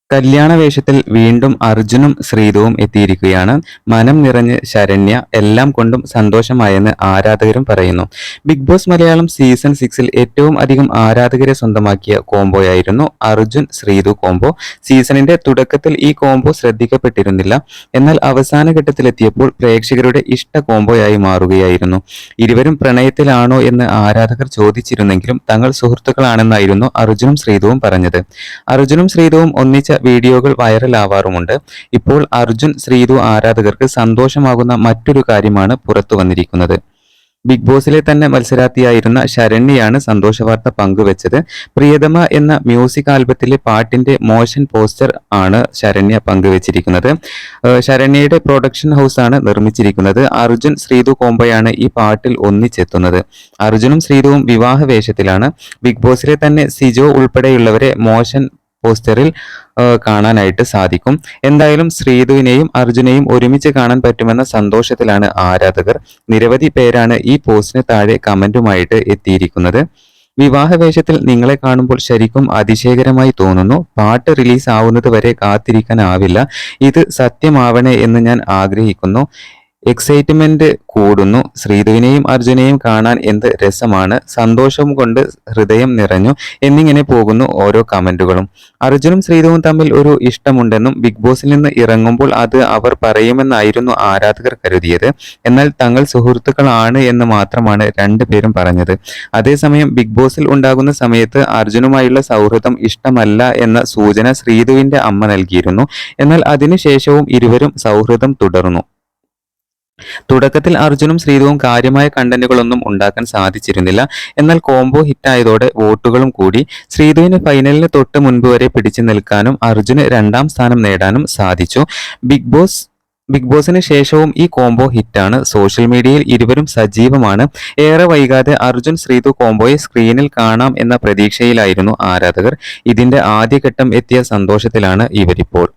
കല്യാണ വേഷത്തിൽ വീണ്ടും അർജുനും ശ്രീതുവും എത്തിയിരിക്കുകയാണ്. മനം നിറഞ്ഞ് ശരണ്യ എല്ലാം കൊണ്ടും സന്തോഷമായെന്ന് ആരാധകരും പറയുന്നു. ബിഗ് ബോസ് മലയാളം സീസൺ 6ൽ ഏറ്റവും അധികം ആരാധകരെ സ്വന്തമാക്കിയ കോംബോയായിരുന്നു അർജുൻ ശ്രീതു കോംബോ. സീസണിന്റെ തുടക്കത്തിൽ ഈ കോംബോ ശ്രദ്ധിക്കപ്പെട്ടിരുന്നില്ല. എന്നാൽ അവസാന ഘട്ടത്തിലെത്തിയപ്പോൾ പ്രേക്ഷകരുടെ ഇഷ്ട കോംബോയായി മാറുകയായിരുന്നു. ഇരുവരും പ്രണയത്തിലാണോ എന്ന് ആരാധകർ ചോദിച്ചിരുന്നെങ്കിലും തങ്ങൾ സുഹൃത്തുക്കളാണെന്നായിരുന്നു അർജുനും ശ്രീതുവും പറഞ്ഞത്. അർജുനും ശ്രീതുവും ഒന്നിച്ച വീഡിയോകൾ വൈറലാവാറുമുണ്ട്. ഇപ്പോൾ അർജുൻ ശ്രീതു ആരാധകർക്ക് സന്തോഷമാകുന്ന മറ്റൊരു കാര്യമാണ് പുറത്തു വന്നിരിക്കുന്നത്. ബിഗ് ബോസിലെ തന്നെ മത്സരാർത്ഥിയായിരുന്ന ശരണ്യയാണ് സന്തോഷവാർത്ത പങ്കുവച്ചത്. പ്രിയതമ എന്ന മ്യൂസിക് ആൽബത്തിലെ പാട്ടിന്റെ മോഷൻ പോസ്റ്റർ ആണ് ശരണ്യ പങ്കുവച്ചിരിക്കുന്നത്. ശരണ്യയുടെ പ്രൊഡക്ഷൻ ഹൗസാണ് നിർമ്മിച്ചിരിക്കുന്നത്. അർജുൻ ശ്രീതു കോംബോയാണ് ഈ പാട്ടിൽ ഒന്നിച്ചെത്തുന്നത്. അർജുനും ശ്രീതുവും വിവാഹ വേഷത്തിലാണ്. ബിഗ് ബോസിലെ തന്നെ സിജോ ഉൾപ്പെടെയുള്ളവരെ മോഷൻ പോസ്റ്ററിൽ കാണാനായിട്ട് സാധിക്കും. എന്തായാലും ശ്രീതുവിനെയും അർജുനെയും ഒരുമിച്ച് കാണാൻ പറ്റുമെന്ന സന്തോഷത്തിലാണ് ആരാധകർ. നിരവധി പേരാണ് ഈ പോസ്റ്റിന് താഴെ കമന്റുമായിട്ട് എത്തിയിരിക്കുന്നത്. വിവാഹ വേഷത്തിൽ നിങ്ങളെ കാണുമ്പോൾ ശരിക്കും അതിശയകരമായി തോന്നുന്നു. പാട്ട് റിലീസ് ആവുന്നത് വരെ കാത്തിരിക്കാനാവില്ല. ഇത് സത്യമാവണേ എന്ന് ഞാൻ ആഗ്രഹിക്കുന്നു. എക്സൈറ്റ്മെന്റ് കൂടുന്നു. ശ്രീധുവിനെയും അർജുനെയും കാണാൻ എന്ത് രസമാണ്. സന്തോഷം കൊണ്ട് ഹൃദയം നിറഞ്ഞു എന്നിങ്ങനെ പോകുന്നു ഓരോ കമന്റുകളും. അർജുനും ശ്രീധുവും തമ്മിൽ ഒരു ഇഷ്ടമുണ്ടെന്നും ബിഗ് ബോസിൽ നിന്ന് ഇറങ്ങുമ്പോൾ അത് അവർ പറയുമെന്നായിരുന്നു ആരാധകർ കരുതിയത്. എന്നാൽ തങ്ങൾ സുഹൃത്തുക്കളാണ് എന്ന് മാത്രമാണ് രണ്ടുപേരും പറഞ്ഞത്. അതേസമയം ബിഗ് ബോസിൽ ഉണ്ടാകുന്ന സമയത്ത് അർജുനുമായുള്ള സൗഹൃദം ഇഷ്ടമല്ല എന്ന സൂചന ശ്രീധുവിന്റെ അമ്മ നൽകിയിരുന്നു. എന്നാൽ അതിനുശേഷവും ഇരുവരും സൗഹൃദം തുടർന്നു. തുടക്കത്തിൽ അർജുനും ശ്രീധുവും കാര്യമായ കണ്ടന്റുകളൊന്നും ഉണ്ടാക്കാൻ സാധിച്ചിരുന്നില്ല. എന്നാൽ കോംബോ ഹിറ്റായതോടെ വോട്ടുകളും കൂടി. ശ്രീധുവിന് ഫൈനലിന് തൊട്ട് മുൻപ് വരെ പിടിച്ചു നിൽക്കാനും അർജുന് 2ാം സ്ഥാനം നേടാനും സാധിച്ചു. ബിഗ് ബോസിന് ശേഷവും ഈ കോംബോ ഹിറ്റാണ്. സോഷ്യൽ മീഡിയയിൽ ഇരുവരും സജീവമാണ്. ഏറെ വൈകാതെ അർജുൻ ശ്രീധു കോംബോയെ സ്ക്രീനിൽ കാണാം എന്ന പ്രതീക്ഷയിലായിരുന്നു ആരാധകർ. ഇതിന്റെ ആദ്യഘട്ടം എത്തിയ സന്തോഷത്തിലാണ് ഇവരിപ്പോൾ.